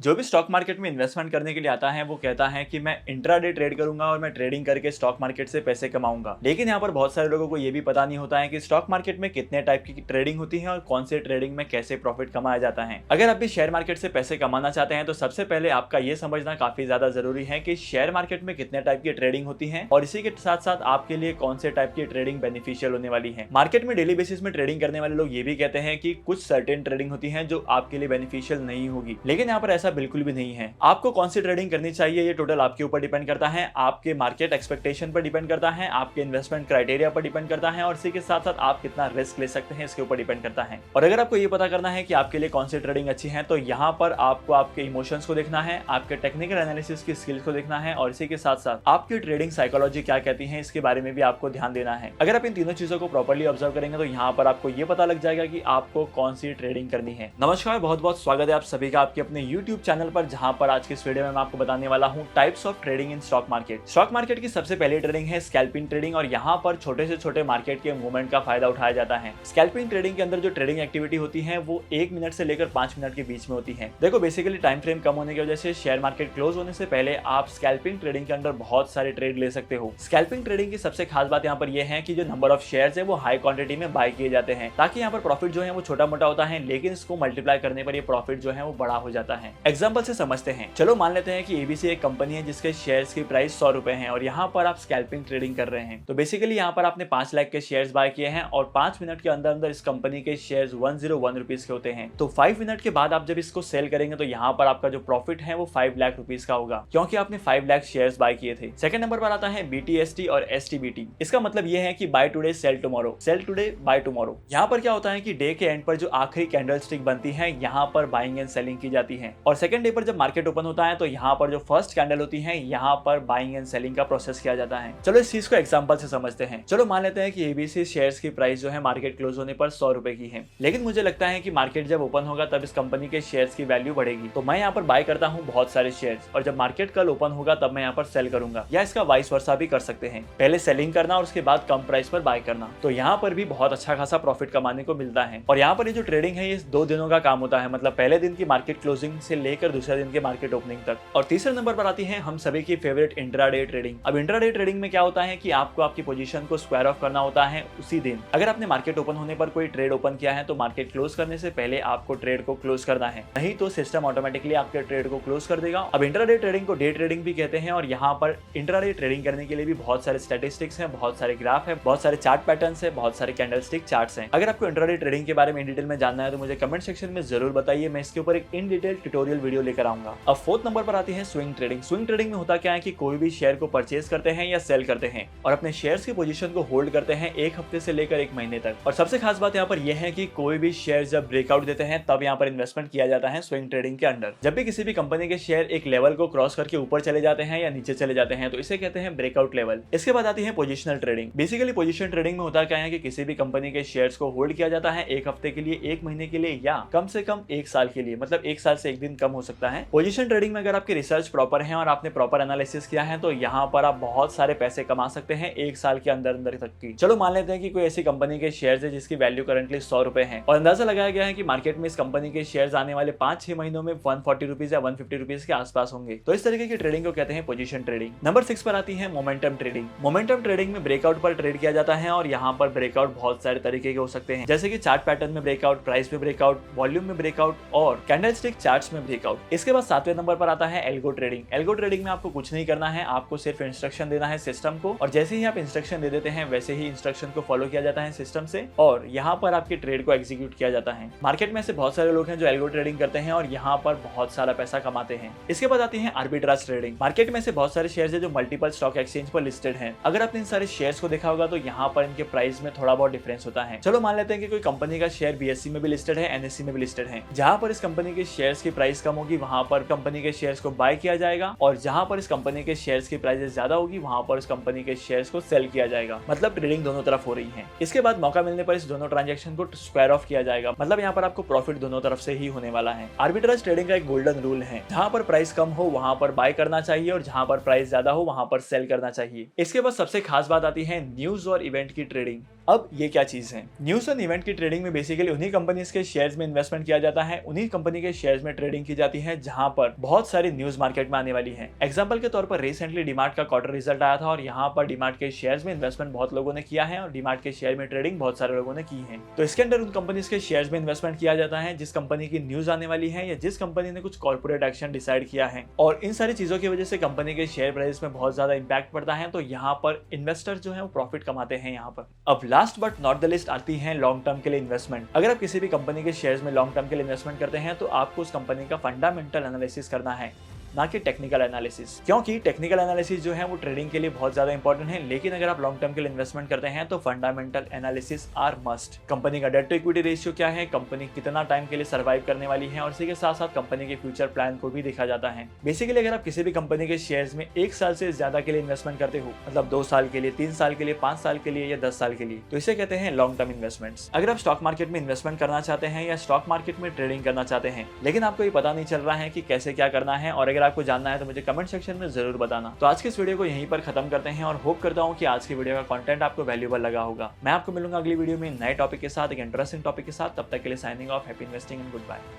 जो भी stock market में इन्वेस्टमेंट करने के लिए आता है वो कहता है कि मैं इंट्राडे ट्रेड करूंगा और मैं ट्रेडिंग करके स्टॉक मार्केट से पैसे कमाऊंगा। लेकिन यहाँ पर बहुत सारे लोगों को ये भी पता नहीं होता है कि स्टॉक मार्केट में कितने टाइप की ट्रेडिंग होती है और कौन से ट्रेडिंग में कैसे प्रॉफिट कमाया जाता है। अगर आप भी शेयर मार्केट से पैसे कमाना चाहते हैं तो सबसे पहले आपका ये समझना काफी ज्यादा जरूरी है कि शेयर मार्केट में कितने टाइप की ट्रेडिंग होती है और इसी के साथ साथ आपके लिए कौन से टाइप की ट्रेडिंग बेनिफिशियल होने वाली है। मार्केट में डेली बेसिस में ट्रेडिंग करने वाले लोग ये भी कहते हैं कि कुछ सर्टेन ट्रेडिंग होती है जो आपके लिए बेनिफिशियल नहीं होगी, लेकिन यहाँ पर ऐसा बिल्कुल भी नहीं है। आपको कौन सी ट्रेडिंग करनी चाहिए ये टोटल आपके ऊपर डिपेंड करता है, आपके मार्केट एक्सपेक्टेशन पर डिपेंड करता है, आपके इन्वेस्टमेंट क्राइटेरिया पर डिपेंड करता है और इसी के साथ साथ आप कितना रिस्क ले सकते हैं इसके ऊपर डिपेंड करता है। और अगर आपको ये पता करना है कि आपके लिए कौन सी ट्रेडिंग अच्छी है तो यहाँ पर आपको आपके इमोशंस को देखना है, आपके टेक्निकल एनालिसिस की स्किल्स को देखना है और इसी के साथ साथ आपकी ट्रेडिंग साइकोलॉजी क्या कहती है इसके बारे में भी आपको ध्यान देना है। अगर आप इन तीनों चीजों को प्रॉपर्ली ऑब्जर्व करेंगे तो यहाँ पर आपको ये पता लग जाएगा कि आपको कौन सी ट्रेडिंग करनी है। नमस्कार, बहुत बहुत स्वागत है आप सभी का आपके अपने YouTube चैनल पर, जहां पर आज के इस वीडियो में मैं आपको बताने वाला हूं types of trading in stock market. Stock market की सबसे पहली ट्रेडिंग है स्कैल्पिंग ट्रेडिंग और यहाँ पर छोटे से छोटे मार्केट के मूवमेंट का फायदा उठाया जाता है। स्कैल्पिंग ट्रेडिंग के अंदर जो ट्रेडिंग एक्टिविटी होती है वो 1 मिनट से लेकर 5 मिनट के बीच में होती है। देखो, बेसिकली टाइम फ्रेम कम होने की वजह से शेयर मार्केट क्लोज होने से पहले आप स्कैल्पिंग ट्रेडिंग के अंदर बहुत सारे ट्रेड ले सकते हो। स्कैल्पिंग ट्रेडिंग की सबसे खास बात यहाँ पर यह है कि जो नंबर ऑफ शेयर्स है वो हाई क्वांटिटी में बाय किए जाते हैं ताकि यहाँ पर प्रॉफिट जो है वो छोटा मोटा होता है, लेकिन इसको मल्टीप्लाई करने पर ये प्रॉफिट जो है वो बड़ा हो जाता है। एग्जांपल से समझते हैं। चलो मान लेते हैं कि एबीसी एक कंपनी है जिसके शेयर्स की प्राइस 100 रुपए है और यहाँ पर आप स्कैल्पिंग ट्रेडिंग कर रहे हैं। तो बेसिकली यहाँ पर आपने 5 लाख के शेयर्स बाय किए हैं और 5 मिनट के अंदर अंदर इस कंपनी के शेयर्स 101 रुपीज के होते हैं। तो 5 मिनट के बाद आप जब इसको सेल करेंगे तो यहाँ पर आपका जो प्रॉफिट है वो 5 लाख रुपीज का होगा, क्योंकि आपने 5 लाख शेयर्स बाय किए थे। सेकंड नंबर पर आता है बीटीएसटी और एसटीबीटी। इसका मतलब ये है कि buy today sell tomorrow, sell today buy tomorrow. यहाँ पर क्या होता है कि डे के एंड पर जो आखिरी कैंडल स्टिक बनती है यहाँ पर बाइंग एंड सेलिंग की जाती है और सेकंड डे पर जब मार्केट ओपन होता है तो यहाँ पर जो फर्स्ट कैंडल होती है यहाँ पर बाइंग एंड सेलिंग का प्रोसेस किया जाता है। चलो इस चीज को एग्जांपल से समझते हैं। चलो मान लेते हैं कि एबीसी शेयर्स की प्राइस जो है मार्केट क्लोज होने पर 100 रुपए की है, लेकिन मुझे लगता है कि मार्केट जब ओपन होगा तब इस कंपनी के शेयर्स की वैल्यू बढ़ेगी, तो मैं यहाँ पर बाय करता हूँ बहुत सारे शेयर्स और जब मार्केट कल ओपन होगा तब मैं यहाँ पर सेल करूंगा, या इसका वाइस वर्सा भी कर सकते हैं, पहले सेलिंग करना और उसके बाद कम प्राइस पर बाय करना। तो यहाँ पर भी बहुत अच्छा खासा प्रॉफिट कमाने को मिलता है। और यहाँ पर ये जो ट्रेडिंग है ये 2 दिनों का काम होता है, मतलब पहले दिन की मार्केट क्लोजिंग से लेकर दूसरे दिन के मार्केट ओपनिंग तक। और तीसरे नंबर पर आती है हम सभी की फेवरेट इंट्राडे ट्रेडिंग। अब इंट्राडे ट्रेडिंग में क्या होता है कि आपको आपकी पोजीशन को स्क्वायर ऑफ करना होता है उसी दिन। अगर आपने मार्केट ओपन होने पर कोई ट्रेड ओपन किया है तो मार्केट क्लोज करने से पहले आपको ट्रेड को क्लोज करना है, नहीं तो सिस्टम ऑटोमेटिकली आपके ट्रेड को क्लोज कर देगा। अब इंट्राडे ट्रेडिंग को डे ट्रेडिंग भी कहते हैं और यहाँ पर इंट्राडे ट्रेडिंग करने के लिए भी बहुत सारे स्टैटिस्टिक्स हैं, बहुत सारे ग्राफ है, बहुत सारे चार्ट पैटर्न्स है, बहुत सारे कैंडलस्टिक चार्ट्स हैं। अगर आपको इंट्राडे ट्रेडिंग के बारे में इन डिटेल में जानना है तो मुझे कमेंट सेक्शन में जरूर बताइए, मैं इसके ऊपर एक इन डिटेल ट्यूटोरियल वीडियो लेकर आऊंगा। अब फोर्थ नंबर पर आती है स्विंग ट्रेडिंग। स्विंग ट्रेडिंग में होता क्या है कि कोई भी शेयर को परचेज करते हैं या सेल करते हैं और अपने शेयर्स की पोजीशन को होल्ड करते हैं 1 हफ्ते से लेकर 1 महीने तक। और सबसे खास बात यहाँ पर यह है कि कोई भी शेयर जब ब्रेकआउट देते हैं तब यहाँ पर इन्वेस्टमेंट किया जाता है स्विंग ट्रेडिंग के अंडर। जब भी किसी भी कंपनी के शेयर एक लेवल को क्रॉस करके ऊपर चले जाते हैं या नीचे चले जाते हैं तो इसे कहते हैं ब्रेकआउट लेवल। इसके बाद आती है positional trading. Basically position trading में होता क्या है कि किसी भी कंपनी के शेयर्स को होल्ड किया जाता है 1 हफ्ते के लिए, 1 महीने के लिए या कम से कम 1 साल के लिए, मतलब 1 साल से 1 दिन कम हो सकता है। पोजिशन ट्रेडिंग में अगर आपकी रिसर्च प्रॉपर है और आपने प्रॉपर एनालिसिस किया है तो यहाँ पर आप बहुत सारे पैसे कमा सकते हैं 1 साल के अंदर अंदर तक की। चलो मान लेते हैं कि कोई ऐसी कंपनी के शेयर्स है जिसकी वैल्यू करंटली 100 रुपए है और अंदाजा लगाया गया है कि मार्केट में इस कंपनी के शेयर्स आने वाले 5-6 महीनों में 140 रुपीज या 150 रुपीज के आसपास होंगे। तो इस तरीके की ट्रेडिंग को कहते हैं पोजीशन ट्रेडिंग। नंबर 6 पर आती है मोमेंटम ट्रेडिंग। मोमेंटम ट्रेडिंग में ब्रेकआउट पर ट्रेड किया जाता है और यहाँ पर ब्रेकआउट बहुत सारे तरीके के हो सकते हैं, जैसे कि चार्ट पैटर्न में ब्रेकआउट, प्राइस में ब्रेकआउट, वॉल्यूम में ब्रेकआउट और कैंडलस्टिक चार्ट्स में ब्रेकआउट। इसके बाद 7वें नंबर पर आता है एल्गो ट्रेडिंग। एल्गो ट्रेडिंग में आपको कुछ नहीं करना है, आपको सिर्फ इंस्ट्रक्शन देना है सिस्टम को और जैसे ही आप इंस्ट्रक्शन दे देते हैं वैसे ही इंस्ट्रक्शन को फॉलो किया जाता है सिस्टम से और यहाँ पर आपके ट्रेड को एग्जीक्यूट किया जाता है। मार्केट में ऐसे बहुत सारे लोग हैं जो एल्गो ट्रेडिंग करते हैं और यहाँ पर बहुत सारा पैसा कमाते हैं। इसके बाद आती है आर्बिट्राज ट्रेडिंग। मार्केट में से बहुत सारे शेयर्स है जो मल्टीपल स्टॉक एक्सचेंज पर लिस्टेड हैं। अगर आपने इन सारे शेयर्स को देखा होगा तो यहाँ पर इनके प्राइस में थोड़ा बहुत डिफरेंस होता है। चलो मान लेते हैं कि कोई कंपनी का शेयर बीएससी में भी लिस्टेड है, एनएससी में भी लिस्टेड है। जहां पर इस कंपनी के शेयर्स की प्राइस कम होगी वहां पर कंपनी के शेयर्स को बाय किया जाएगा और जहां पर इस कंपनी के शेयर्स की प्राइस ज्यादा होगी वहां पर इस कंपनी के शेयर्स को सेल किया जाएगा। मतलब ट्रेडिंग दोनों तरफ हो रही है। इसके बाद मौका मिलने पर इस दोनों ट्रांजेक्शन को स्क्वायर ऑफ किया जाएगा, मतलब यहाँ पर आपको प्रॉफिट दोनों तरफ से ही होने वाला है। आर्बिट्राज ट्रेडिंग का एक गोल्डन रूल है, जहां पर प्राइस कम हो वहां पर बाय करना चाहिए और जहां पर प्राइस ज्यादा हो वहां पर सेल करना चाहिए। इसके बाद सबसे खास बात आती है न्यूज और इवेंट की ट्रेडिंग। अब ये क्या चीज है? न्यूज एंड इवेंट की ट्रेडिंग में बेसिकली उन्हीं कंपनीज के शेयर्स में इन्वेस्टमेंट किया जाता है, उन्हीं कंपनी के शेयर्स में ट्रेडिंग की जाती है जहां पर बहुत सारी न्यूज मार्केट में आने वाली है। एग्जांपल के तौर पर रिसेंटली डीमार्ट का क्वार्टर रिजल्ट आया था और यहाँ पर डीमार्ट के शेयर्स में इन्वेस्टमेंट बहुत लोगों ने किया है और डीमार्ट के शेयर में ट्रेडिंग बहुत सारे लोगों ने की है। तो इसके अंदर उन कंपनीज के शेयर्स में इन्वेस्टमेंट किया जाता है जिस कंपनी की न्यूज आने वाली है या जिस कंपनी ने कुछ कॉर्पोरेट एक्शन डिसाइड किया है, और इन सारी चीजों की वजह से कंपनी के शेयर प्राइस में बहुत ज्यादा इंपैक्ट पड़ता है। तो यहाँ पर इन्वेस्टर जो है वो प्रॉफिट कमाते हैं यहाँ पर। अब last but not the list आती है लॉन्ग टर्म के लिए इन्वेस्टमेंट। अगर आप किसी भी कंपनी के शेयर्स में लॉन्ग टर्म के लिए इन्वेस्टमेंट करते हैं तो आपको उस कंपनी का फंडामेंटल एनालिसिस करना है, ना कि टेक्निकल एनालिसिस, क्योंकि टेक्निकल एनालिसिस जो है वो ट्रेडिंग के लिए बहुत ज्यादा इंपॉर्टेंट है। लेकिन अगर आप लॉन्ग टर्म के लिए इन्वेस्टमेंट करते हैं तो fundamental analysis are must. Company का डेट टू इक्विटी रेशियो क्या है, कंपनी कितना टाइम के लिए सर्वाइव करने वाली है, और इसी के साथ साथ कंपनी के फ्यूचर प्लान को भी देखा जाता है। बेसिकली अगर आप किसी भी कंपनी के शेयर्स में 1 साल से ज्यादा के लिए इन्वेस्टमेंट करते हो, मतलब 2 साल के लिए, 3 साल के लिए, 5 साल के लिए या 10 साल के लिए, तो इसे कहते हैं लॉन्ग टर्म इन्वेस्टमेंट्स। अगर आप स्टॉक मार्केट में इन्वेस्टमेंट करना चाहते हैं या स्टॉक मार्केट में ट्रेडिंग करना चाहते हैं लेकिन आपको ये पता नहीं चल रहा है कि कैसे क्या करना है, और अगर आपको जानना है तो मुझे कमेंट सेक्शन में जरूर बताना। तो आज के इस वीडियो को यहीं पर खत्म करते हैं और होप करता हूँ कि आज की वीडियो का कंटेंट आपको वैल्यूएबल लगा होगा। मैं आपको मिलूंगा अगली वीडियो में नए टॉपिक के साथ, एक इंटरेस्टिंग टॉपिक के साथ। तब तक के लिए signing off, happy investing and good bye.